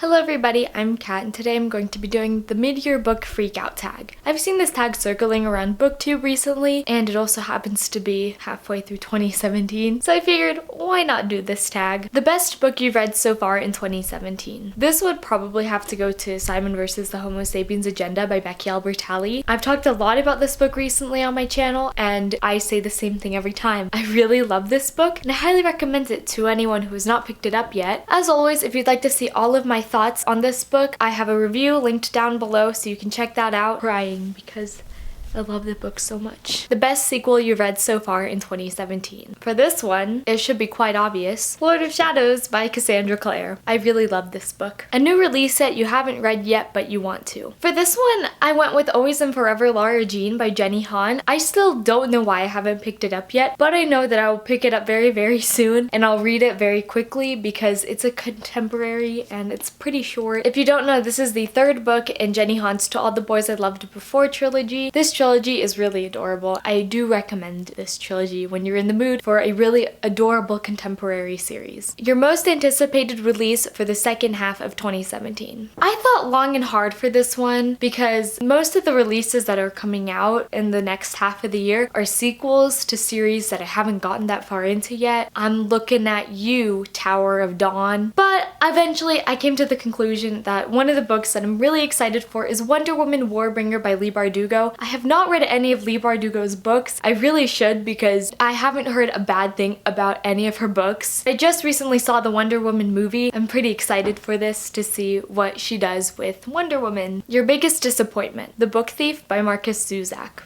Hello everybody, I'm Kat and today I'm going to be doing the mid-year book Freakout tag. I've seen this tag circling around booktube recently and it also happens to be halfway through 2017, so I figured why not do this tag? The best book you've read so far in 2017. This would probably have to go to Simon vs. the Homo Sapiens Agenda by Becky Albertalli. I've talked a lot about this book recently on my channel and I say the same thing every time. I really love this book and I highly recommend it to anyone who has not picked it up yet. As always, if you'd like to see all of my thoughts on this book, I have a review linked down below so you can check that out. Crying because I love the book so much. The best sequel you've read so far in 2017. For this one, it should be quite obvious. Lord of Shadows by Cassandra Clare. I really love this book. A new release that you haven't read yet but you want to. For this one, I went with Always and Forever Lara Jean by Jenny Han. I still don't know why I haven't picked it up yet, but I know that I will pick it up very soon and I'll read it very quickly because it's a contemporary and it's pretty short. If you don't know, this is the third book in Jenny Han's To All the Boys I Loved Before trilogy. This trilogy is really adorable. I do recommend this trilogy when you're in the mood for a really adorable contemporary series. Your most anticipated release for the second half of 2017. I thought long and hard for this one because most of the releases that are coming out in the next half of the year are sequels to series that I haven't gotten that far into yet. I'm looking at you, Tower of Dawn. But eventually I came to the conclusion that one of the books that I'm really excited for is Wonder Woman Warbringer by Leigh Bardugo. I have not read any of Leigh Bardugo's books. I really should because I haven't heard a bad thing about any of her books. I just recently saw the Wonder Woman movie. I'm pretty excited for this to see what she does with Wonder Woman. Your biggest disappointment. The Book Thief by Marcus Zuzak.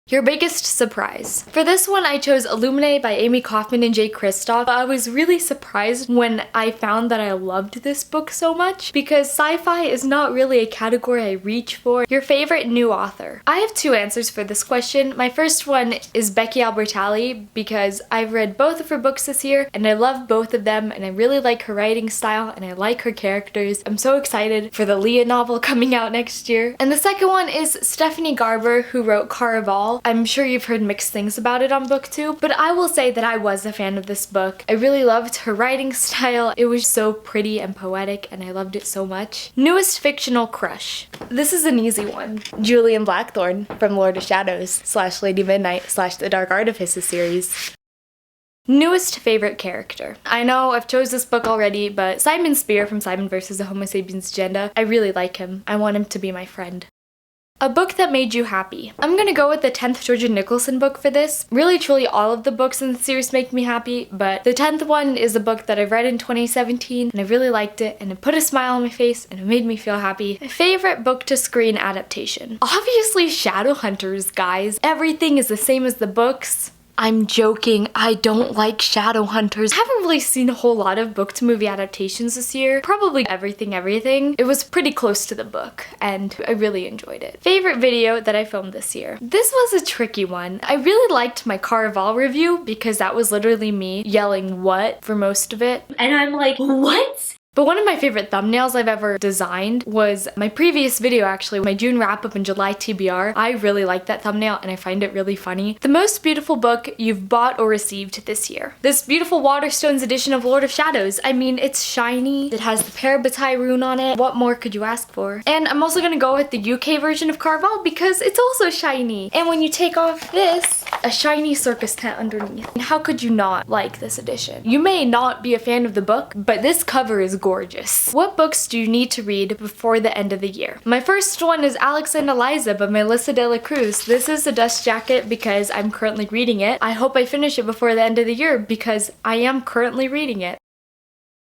Your biggest surprise. For this one, I chose Illuminae by Amy Kaufman and Jay Kristoff. I was really surprised when I found that I loved this book so much because sci-fi is not really a category I reach for. Your favorite new author. I have two answers for this question. My first one is Becky Albertalli because I've read both of her books this year and I love both of them and I really like her writing style and I like her characters. I'm so excited for the Leah novel coming out next year. And the second one is Stephanie Garber, who wrote Caraval. I'm sure you've heard mixed things about it on BookTube, but I will say that I was a fan of this book. I really loved her writing style. It was so pretty and poetic and I loved it so much. Newest fictional crush. This is an easy one. Julian Blackthorne from Lord of Shadows / Lady Midnight / The Dark Artifices series. Newest favorite character. I know I've chose this book already, but Simon Spear from Simon vs. the Homo Sapiens Agenda. I really like him. I want him to be my friend. A book that made you happy. I'm gonna go with the 10th Georgia Nicholson book for this. Really, truly, all of the books in the series make me happy, but the 10th one is a book that I read in 2017 and I really liked it and it put a smile on my face and it made me feel happy. My favorite book to screen adaptation. Obviously Shadowhunters, guys. Everything is the same as the books. I'm joking, I don't like Shadowhunters. I haven't really seen a whole lot of book to movie adaptations this year. Probably everything. It was pretty close to the book and I really enjoyed it. Favorite video that I filmed this year. This was a tricky one. I really liked my Caraval review because that was literally me yelling what for most of it. And I'm like, what? But one of my favorite thumbnails I've ever designed was my previous video actually, my June wrap-up and July TBR. I really like that thumbnail and I find it really funny. The most beautiful book you've bought or received this year. This beautiful Waterstones edition of Lord of Shadows. I mean, it's shiny. It has the Parabatai rune on it. What more could you ask for? And I'm also gonna go with the UK version of Caraval because it's also shiny. And when you take off this, a shiny circus tent underneath. And how could you not like this edition? You may not be a fan of the book, but this cover is gorgeous. What books do you need to read before the end of the year? My first one is Alex and Eliza by Melissa de la Cruz. This is a dust jacket because I'm currently reading it. I hope I finish it before the end of the year because I am currently reading it.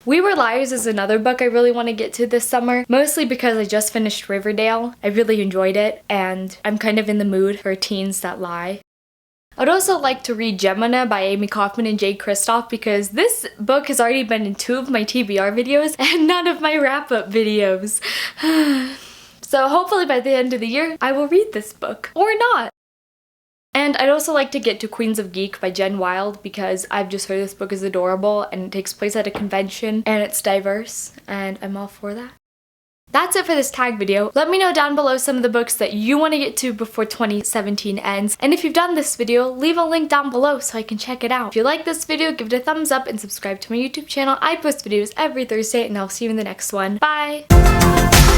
We Were Liars is another book I really want to get to this summer, mostly because I just finished Riverdale. I really enjoyed it and I'm kind of in the mood for teens that lie. I'd also like to read Gemina by Amy Kaufman and Jay Kristoff because this book has already been in 2 of my TBR videos and none of my wrap-up videos. So hopefully by the end of the year, I will read this book. Or not. And I'd also like to get to Queens of Geek by Jen Wilde because I've just heard this book is adorable and it takes place at a convention and it's diverse and I'm all for that. That's it for this tag video. Let me know down below some of the books that you want to get to before 2017 ends. And if you've done this video, leave a link down below so I can check it out. If you like this video, give it a thumbs up and subscribe to my YouTube channel. I post videos every Thursday, and I'll see you in the next one. Bye!